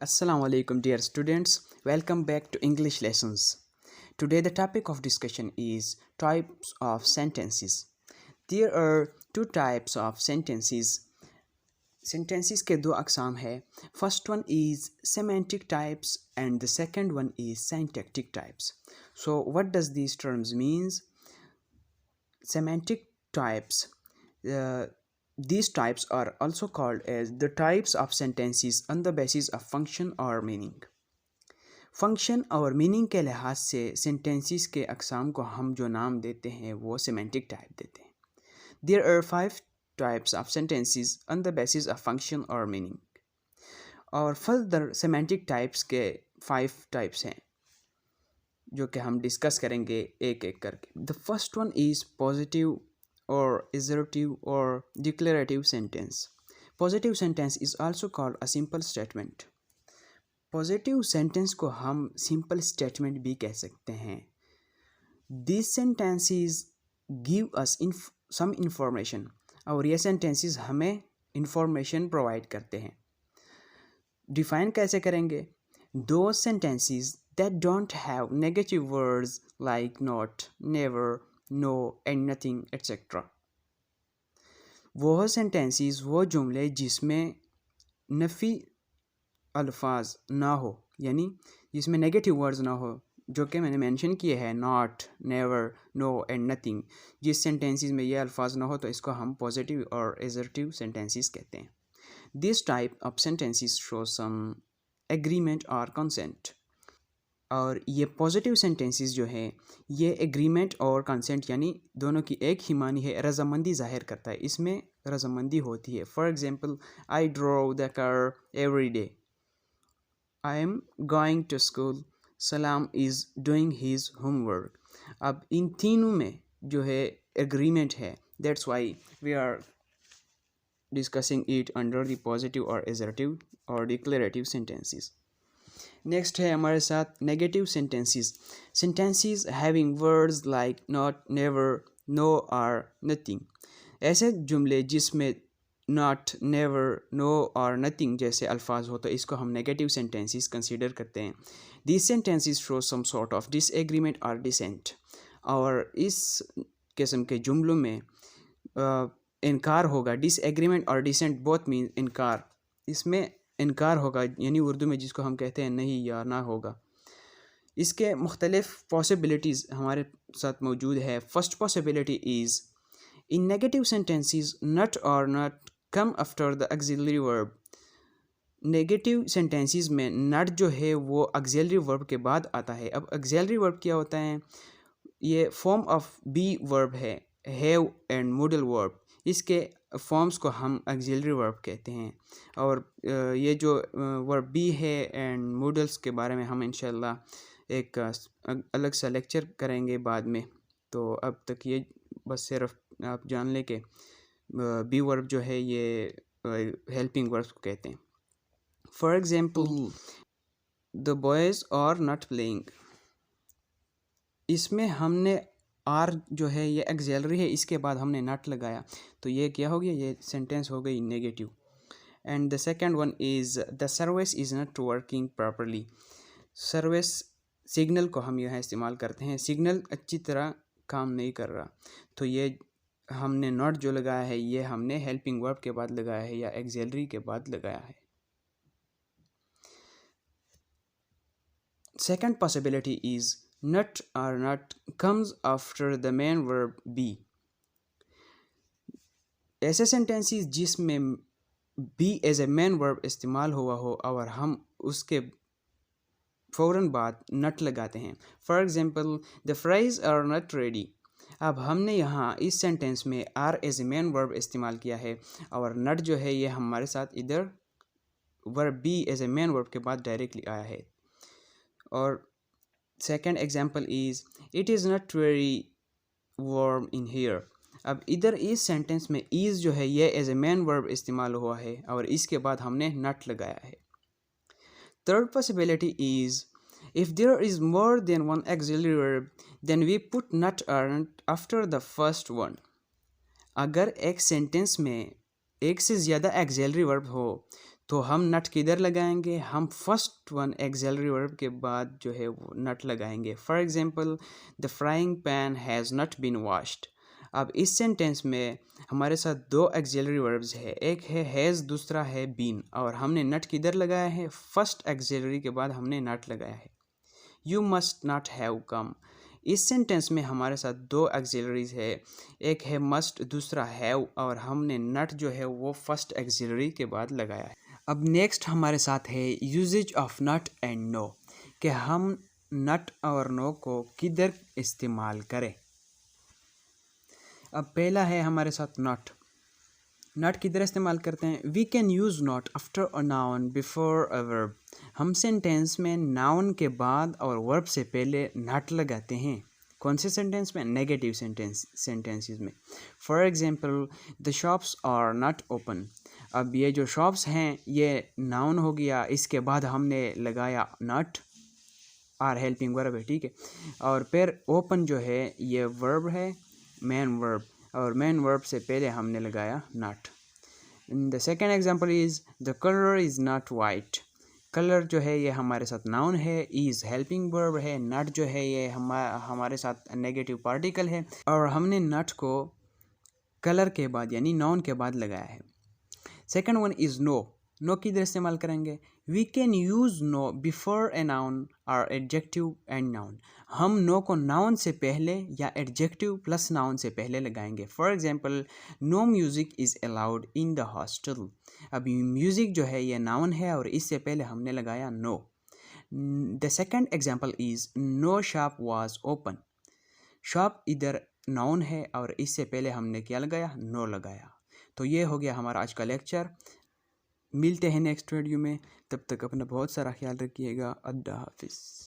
Assalamu alaikum dear students. Welcome back to English lessons. Today the topic of discussion is types of sentences. There are two types of sentences. Sentences के दो अक़साम है. First one is semantic types and the second one is syntactic types. So what does these terms means? Semantic types. These types are also called as the types of sentences on the basis of function or meaning. Function और meaning के लिहाज से sentences के अक़साम को हम जो नाम देते हैं वो सेमेंटिक टाइप देते हैं. There are 5 types of sentences on the basis of function और मीनिंग. और फर्दर सेमेंटिक टाइप्स के 5 टाइप्स हैं जो कि हम डिस्कस करेंगे एक एक करके. The first one is positive or assertive or declarative sentence. Positive sentence is also called a simple statement. Positive sentence को हम simple statement भी कह सकते हैं. These sentences give us some information. और ये sentences हमें information provide करते हैं. Define कैसे करेंगे? Those sentences that don't have negative words like not, never, no and nothing etc. वो सेंटेंसेस वो जुमले जिसमें नफ़ी अल्फाज ना हो, यानी जिसमें नेगेटिव वर्ड्स ना हो, जो कि मैंने मेंशन किए हैं not, never, no and nothing. जिस सेंटेंसेस में ये अल्फाज ना हो तो इसको हम पॉजिटिव और एजर्टिव सेंटेंसेस कहते हैं. This type of sentences show some agreement और कंसेंट. और ये पॉजिटिव सेंटेंसेस जो है ये एग्रीमेंट और कंसेंट यानी दोनों की एक ही मानी है, रजामंदी ज़ाहिर करता है. इसमें रजामंदी होती है. For example, I drive the car every day, I am going to school, Salam is doing his homework. अब इन तीनों में जो है एग्रीमेंट है, that's why we are discussing it under the positive और एजर्टिव और डिक्लेरेटिव सेंटेंसेस. नेक्स्ट है हमारे साथ negative sentences. Sentences having words like not, never, no और नथिंग. ऐसे जुमले जिसमें नॉट, नेवर, नो और नथिंग जैसे अल्फाज हो तो इसको हम नेगेटिव सेंटेंसेस कंसीडर करते हैं. This sentences show some sort of disagreement और डिसेंट. और इस किस्म के जुमलों में इनकार होगा. डिसएग्रीमेंट और डिसेंट बोथ मीन इनकार. इसमें इनकार होगा यानी उर्दू में जिसको हम कहते हैं नहीं या ना होगा. इसके मुख्तलिफ पॉसिबिलिटीज़ हमारे साथ मौजूद है. First possibility is in negative sentences n't और not come after the auxiliary verb. Negative sentences में नट जो है वो ऑक्सिलरी वर्ब के बाद आता है. अब ऑक्सिलरी वर्ब क्या होता है? ये फॉर्म ऑफ बी वर्ब है, हैव एंड मोडल वर्ब. इसके फॉर्म्स को हम ऑक्सिलरी वर्ब कहते हैं. और ये जो वर्ब बी है एंड मॉडल्स के बारे में हम इंशाल्लाह एक अलग सा लेक्चर करेंगे बाद में. तो अब तक ये बस सिर्फ आप जान लें कि बी वर्ब जो है ये हेल्पिंग वर्ब्स को कहते हैं. For example, the boys are not playing. इसमें हमने आर जो है ये एक्सेलरी है, इसके बाद हमने नॉट लगाया तो ये क्या हो गया? ये सेंटेंस हो गई negative. And the second one is the service is not working properly. Service signal को हम यहाँ इस्तेमाल करते हैं. सिग्नल अच्छी तरह काम नहीं कर रहा तो ये हमने नॉट जो लगाया है ये हमने हेल्पिंग वर्ब के बाद लगाया है या एक्सेलरी के बाद लगाया है. Second possibility is not or not comes after the main verb be. ऐसे सेंटेंसेस जिसमें be as a main verb इस्तेमाल हुआ हो और हम उसके फ़ौरन बाद not लगाते हैं. For example, the fries are not ready. अब हमने यहाँ इस सेंटेंस में are as a main verb इस्तेमाल किया है और not जो है ये हमारे साथ इधर verb be as a main verb के बाद डायरेक्टली आया है. और second example is it is not very warm in here. अब इधर इस सेंटेंस में इज़ जो है ये एज ए मेन वर्ब इस्तेमाल हुआ है और इसके बाद हमने नॉट लगाया है. Third possibility is if there is more than one auxiliary verb then we put not और not after the first one. अगर एक सेंटेंस में एक से ज़्यादा ऑक्सिलरी वर्ब हो तो हम नट किधर लगाएंगे, हम फर्स्ट वन एक्सिलरी वर्ब के बाद जो है वो नट लगाएंगे। For example the frying pan has not been washed. अब इस सेंटेंस में हमारे साथ दो एक्सिलरी वर्ब्स है, एक है हैज़, दूसरा है बीन, और हमने नट किधर लगाया है, फर्स्ट एक्सिलरी के बाद हमने नट लगाया है। You must not have come. इस सेंटेंस में हमारे साथ दो एक्सिलरीज है, एक है मस्ट, दूसरा हैव, और हमने नट जो है वो फर्स्ट एक्सिलरी के बाद लगाया है। अब नेक्स्ट हमारे साथ है usages of not and no, कि हम नट और नो को किधर इस्तेमाल करें। अब पहला है हमारे साथ नट। नट किधर इस्तेमाल करते हैं, we can use not after a noun before a verb. हम सेंटेंस में नाउन के बाद और वर्ब से पहले नट लगाते हैं। कौन से सेंटेंस में, नेगेटिव सेंटेंसेस में। For example the shops are not open. अब ये जो शॉप्स हैं ये नाउन हो गया, इसके बाद हमने लगाया नट, आर हेल्पिंग वर्ब है, ठीक है। और फिर ओपन जो है ये वर्ब है, मेन वर्ब, और मेन वर्ब से पहले हमने लगाया not. The second example is the colour is not white. Colour जो है ये हमारे साथ नाउन है, इज़ हेल्पिंग वर्ब है, नॉट जो है ये हमारे साथ नेगेटिव पार्टिकल है, और हमने नॉट को कलर के बाद यानी नाउन के बाद लगाया है। Second one is no. No किधर इस्तेमाल करेंगे, we can use no before a noun और एडजेक्टिव एंड नाउन। हम नो को नाउन से पहले या एडजेक्टिव प्लस नाउन से पहले लगाएंगे। For example no music is allowed in the hostel. अभी म्यूज़िक जो है ये नाउन है और इससे पहले हमने लगाया no. The second example is no shop was open. Shop इधर नाउन है और इससे पहले हमने क्या लगाया, नो लगाया। तो ये हो गया हमारा आज का लेक्चर। मिलते हैं नेक्स्ट वीडियो में, तब तक अपना बहुत सारा ख्याल रखिएगा। अल्लाह हाफिज़।